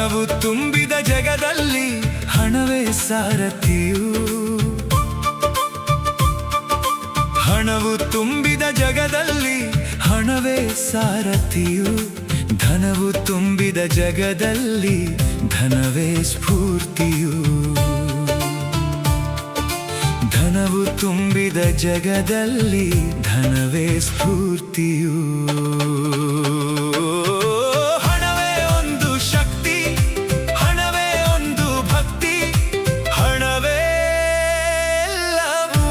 ಹಣವು ತುಂಬಿದ ಜಗದಲ್ಲಿ ಹಣವೇ ಸಾರಥಿಯು. ಹಣವು ತುಂಬಿದ ಜಗದಲ್ಲಿ ಹಣವೇ ಸಾರಥಿಯು. ಧನವು ತುಂಬಿದ ಜಗದಲ್ಲಿ ಧನವೇ ಸ್ಫೂರ್ತಿಯು. ಧನವು ತುಂಬಿದ ಜಗದಲ್ಲಿ ಧನವೇ ಸ್ಫೂರ್ತಿಯು. ಹಣವೇ ಒಂದು ಶಕ್ತಿ, ಹಣವೇ ಒಂದು ಭಕ್ತಿ, ಹಣವೇ ಎಲ್ಲವೂ.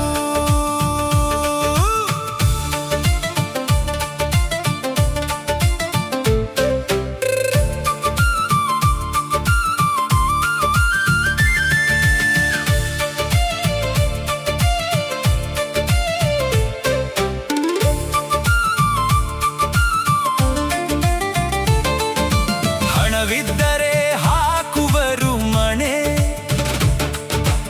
ಹಣವಿದ್ದರೆ ಹಾಕುವರು ಮಣೆ,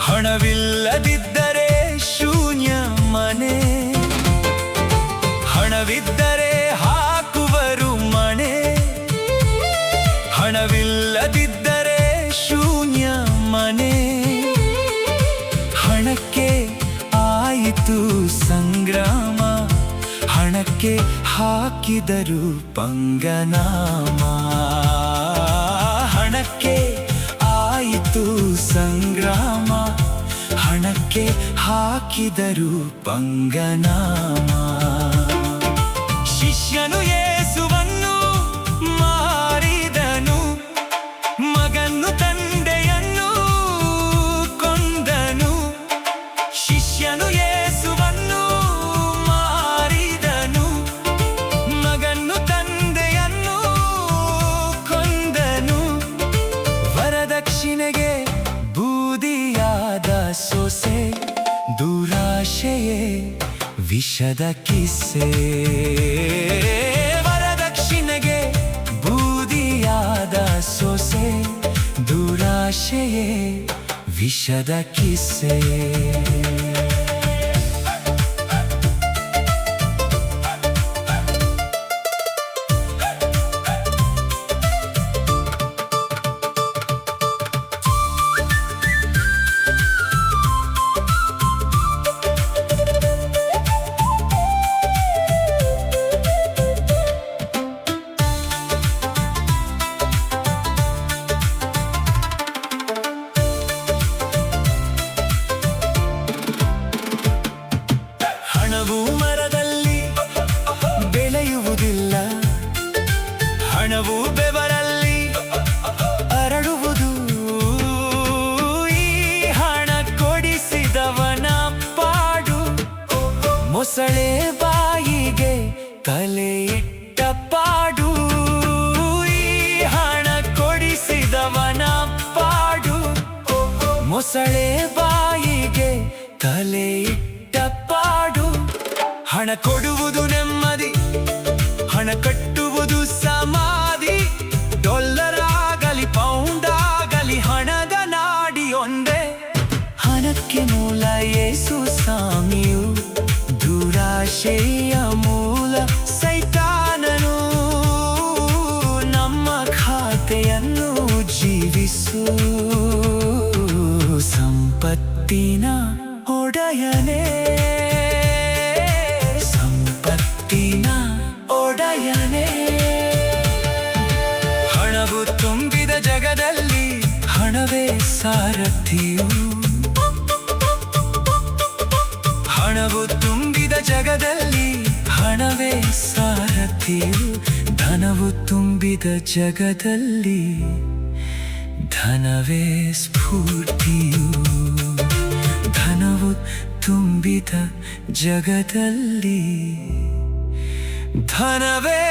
ಹಣವಿಲ್ಲದಿದ್ದರೆ ಶೂನ್ಯ ಮನೆ. ಹಣವಿದ್ದರೆ ಹಾಕುವರು ಮಣೆ, ಹಣವಿಲ್ಲದಿದ್ದರೆ ಶೂನ್ಯ ಮನೆ. ಹಣಕ್ಕೆ ಆಯಿತು ಸಂಗ್ರಾಮ, ಹಣಕ್ಕೆ ಹಾಕಿದರು ಪಂಗನಾಮ. ಹಣಕ್ಕೆ ಆಯಿತು ಸಂಗ್ರಾಮ, ಹಣಕ್ಕೆ ಹಾಕಿದರು ಪಂಗನಾಮ. ಶಿಷ್ಯನು ಯೇಸುವನ್ನು ಮಾರಿದನು, ಮಗನು ತಂದೆಯನ್ನು ಕೊಂದನು. ಶಿಷ್ಯನು ಯೇಸುವನ್ನು ಮಾರಿದನು, ಮಗನು ತಂದೆಯನ್ನು ಕೊಂದನು. ವರದಕ್ಷಿಣೆಗೆ ಬೂದಿಯಾದ ಸೊಸೆ, ದುರಾಶೆಯೇ ವಿಷದ ಕಿಸೆ. ವರದಕ್ಷಿಣೆಗೆ ಬೂದಿಯಾದ ಸೊಸೆ, ದುರಾಶೆಯೇ ವಿಷದ ಕಿಸೆ. ಹಣವು ಮರದಲ್ಲಿ ಬೆಳೆಯುವುದಿಲ್ಲ, ಹಣವು ಬೆವರಲ್ಲಿ ಅರಳುವುದು. ಈ ಹಣ ಕೊಡಿಸಿದವನ ಪಾಡು, ಮೊಸಳೆ ಬಾಯಿಗೆ ತಲೆ ಇಟ್ಟ ಪಾಡು. ಈ ಹಣ ಕೊಡಿಸಿದವನ ಪಾಡು, ಮೊಸಳೆ ಬಾಯಿಗೆ ತಲೆ ಇಟ್ಟ ಪಾಡು. ಹಣ ಕೊಡುವುದು ನೆಮ್ಮದಿ, ಹಣ ಕಟ್ಟುವುದು ಸಮಾಧಿ. ಡಾಲರ್ ಆಗಲಿ ಪೌಂಡ್ ಆಗಲಿ ಹಣದ ನಾಡಿ ಒಂದೇ. ಹಣಕ್ಕೆ ಮೂಲ ಯೇಸು ಸ್ವಾಮಿಯು, ದುರಾಶೆಯ ಮೂಲ ಸೈತಾನನು. ನಮ್ಮ ಖಾತೆಯನ್ನು ಜೀವಿಸು, ಸಂಪತ್ತಿನ ಒಡೆಯನೇ, ಸಂಪತ್ತಿನ ಒಡೆಯನೇ. ಹಣವು ತುಂಬಿದ ಜಗದಲ್ಲಿ ಹಣವೇ ಸಾರಥಿಯು. ಹಣವು ತುಂಬಿದ ಜಗದಲ್ಲಿ ಹಣವೇ ಸಾರಥಿಯು. ಧನವು ತುಂಬಿದ ಜಗದಲ್ಲಿ ಧನವೇ ಸ್ಫೂರ್ತಿಯು. ಧನವು ತುಂಬಿದ ಜಗದಲ್ಲಿ ಧನವೇ